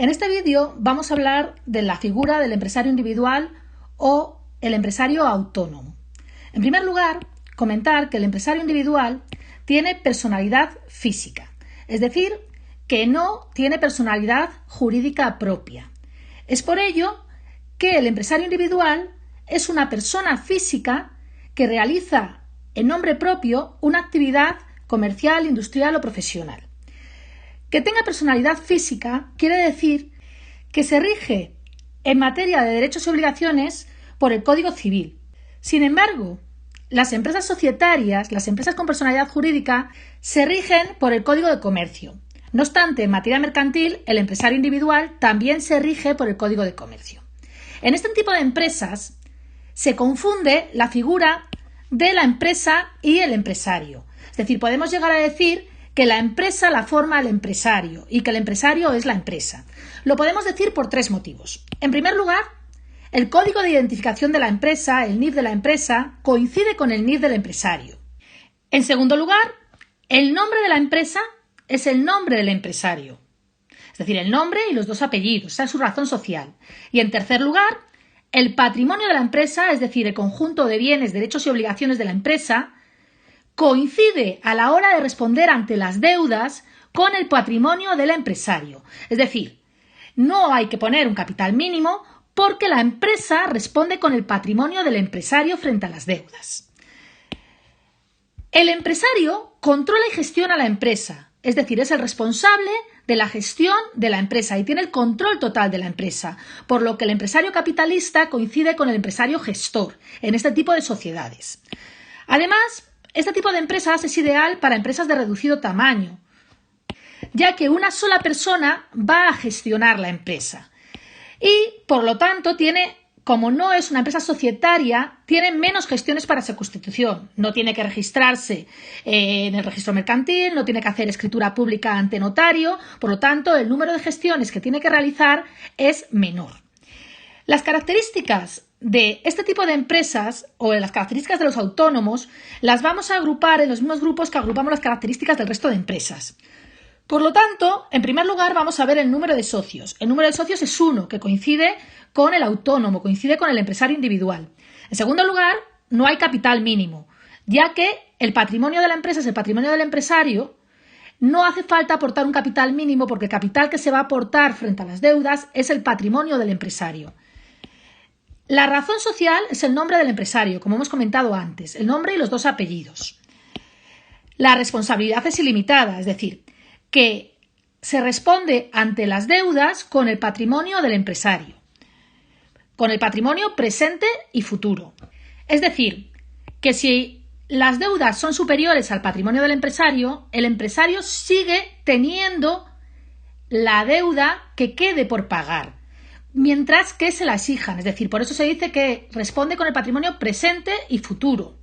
En este vídeo vamos a hablar de la figura del empresario individual o el empresario autónomo. En primer lugar, comentar que el empresario individual tiene personalidad física, es decir, que no tiene personalidad jurídica propia. Es por ello que el empresario individual es una persona física que realiza en nombre propio una actividad comercial, industrial o profesional. Que tenga personalidad física quiere decir que se rige en materia de derechos y obligaciones por el Código Civil. Sin embargo, las empresas societarias, las empresas con personalidad jurídica, se rigen por el Código de Comercio. No obstante, en materia mercantil, el empresario individual también se rige por el Código de Comercio. En este tipo de empresas se confunde la figura de la empresa y el empresario. Es decir, podemos llegar a decir que la empresa la forma el empresario y que el empresario es la empresa. Lo podemos decir por tres motivos. En primer lugar, el código de identificación de la empresa, el NIF de la empresa, coincide con el NIF del empresario. En segundo lugar, el nombre de la empresa es el nombre del empresario. Es decir, el nombre y los dos apellidos, esa es su razón social. Y en tercer lugar, el patrimonio de la empresa, es decir, el conjunto de bienes, derechos y obligaciones de la empresa, coincide a la hora de responder ante las deudas con el patrimonio del empresario. Es decir, no hay que poner un capital mínimo porque la empresa responde con el patrimonio del empresario frente a las deudas. El empresario controla y gestiona la empresa, es decir, es el responsable de la gestión de la empresa y tiene el control total de la empresa, por lo que el empresario capitalista coincide con el empresario gestor en este tipo de sociedades. Además, este tipo de empresas es ideal para empresas de reducido tamaño, ya que una sola persona va a gestionar la empresa y, por lo tanto, como no es una empresa societaria, tiene menos gestiones para su constitución. No tiene que registrarse en el registro mercantil, no tiene que hacer escritura pública ante notario, por lo tanto, el número de gestiones que tiene que realizar es menor. Las características de este tipo de empresas o las características de los autónomos las vamos a agrupar en los mismos grupos que agrupamos las características del resto de empresas. Por lo tanto, en primer lugar vamos a ver el número de socios. El número de socios es 1, que coincide con el autónomo, coincide con el empresario individual. En segundo lugar, no hay capital mínimo, ya que el patrimonio de la empresa es el patrimonio del empresario. No hace falta aportar un capital mínimo porque el capital que se va a aportar frente a las deudas es el patrimonio del empresario. La razón social es el nombre del empresario, como hemos comentado antes, el nombre y los dos apellidos. La responsabilidad es ilimitada, es decir, que se responde ante las deudas con el patrimonio del empresario, con el patrimonio presente y futuro. Es decir, que si las deudas son superiores al patrimonio del empresario, el empresario sigue teniendo la deuda que quede por pagar, mientras que se la exijan, es decir, por eso se dice que responde con el patrimonio presente y futuro.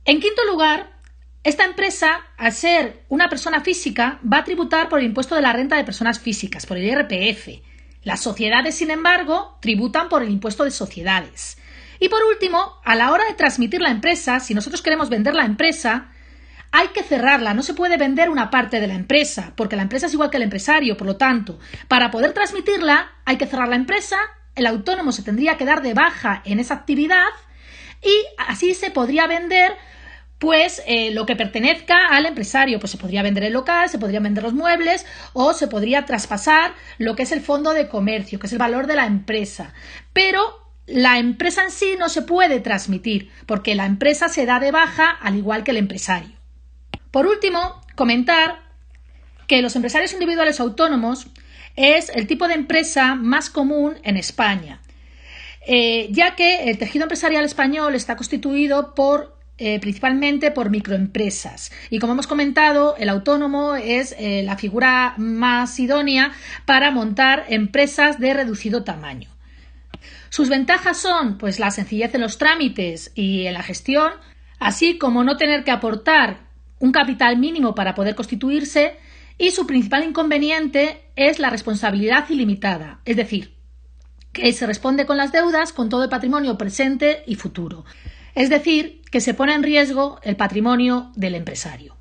En quinto lugar, esta empresa, al ser una persona física, va a tributar por el impuesto de la renta de personas físicas, por el IRPF. Las sociedades, sin embargo, tributan por el impuesto de sociedades. Y por último, a la hora de transmitir la empresa, si nosotros queremos vender la empresa, hay que cerrarla, no se puede vender una parte de la empresa, porque la empresa es igual que el empresario, por lo tanto, para poder transmitirla hay que cerrar la empresa, el autónomo se tendría que dar de baja en esa actividad y así se podría vender lo que pertenezca al empresario. Pues se podría vender el local, se podrían vender los muebles o se podría traspasar lo que es el fondo de comercio, que es el valor de la empresa. Pero la empresa en sí no se puede transmitir porque la empresa se da de baja al igual que el empresario. Por último, comentar que los empresarios individuales autónomos es el tipo de empresa más común en España, ya que el tejido empresarial español está constituido principalmente por microempresas. Y como hemos comentado, el autónomo es la figura más idónea para montar empresas de reducido tamaño. Sus ventajas son pues la sencillez en los trámites y en la gestión, así como no tener que aportar un capital mínimo para poder constituirse, y su principal inconveniente es la responsabilidad ilimitada, es decir, que se responde con las deudas con todo el patrimonio presente y futuro. Es decir, que se pone en riesgo el patrimonio del empresario.